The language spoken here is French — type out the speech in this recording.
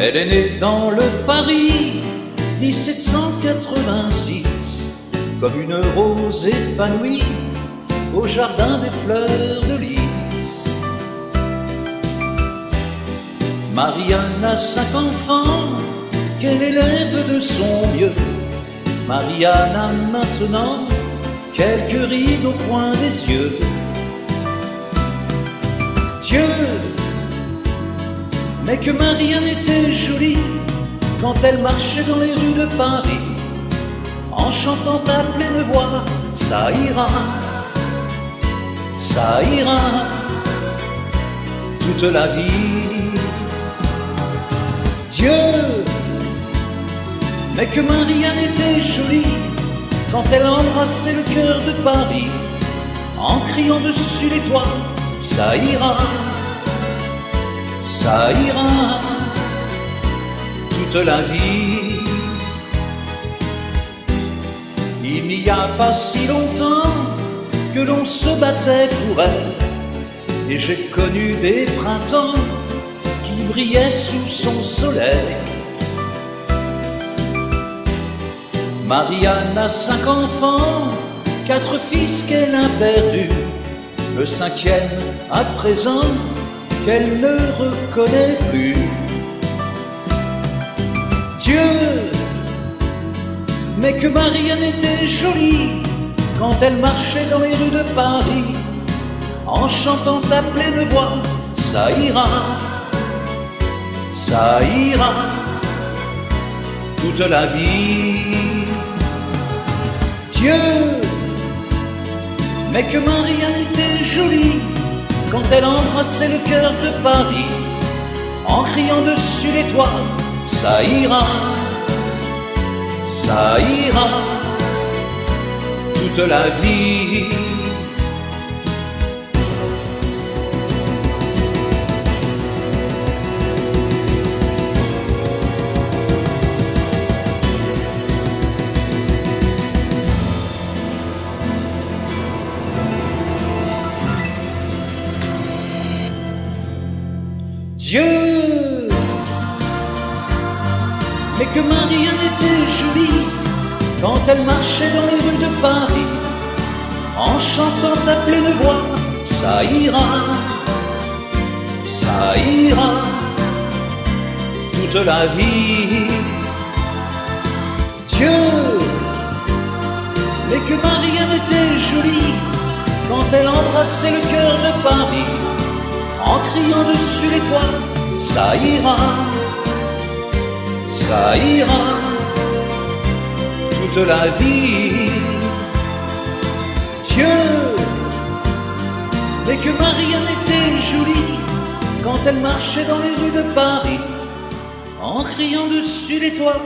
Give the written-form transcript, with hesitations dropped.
Elle est née dans le Paris 1786, comme une rose épanouie au jardin des fleurs de lys. Marianne a 5 enfants qu'elle élève de son mieux. Marianne a maintenant quelques rides au coin des yeux. Dieu, mais que Marianne était jolie quand elle marchait dans les rues de Paris, en chantant à pleine voix, ça ira, toute la vie. Dieu, mais que Marianne était jolie quand elle embrassait le cœur de Paris, en criant dessus les toits, ça ira, toute la vie. Il n'y a pas si longtemps que l'on se battait pour elle, et j'ai connu des printemps qui brillaient sous son soleil. Marianne a 5 enfants, 4 fils qu'elle a perdus, le 5e à présent qu'elle ne reconnaît plus. Dieu, mais que Marianne était jolie quand elle marchait dans les rues de Paris, en chantant à pleine voix, ça ira, toute la vie. Dieu, mais que Marianne était jolie quand elle embrassait le cœur de Paris, en criant dessus les toits, ça ira, toute la vie. Dieu, mais que Marianne était jolie quand elle marchait dans les rues de Paris, en chantant à pleine voix, ça ira, toute la vie. Dieu, mais que Marianne était jolie quand elle embrassait le cœur de Paris, en criant dessus les toits, ça ira, toute la vie. Dieu, mais que Marianne était jolie quand elle marchait dans les rues de Paris, en criant dessus les toits,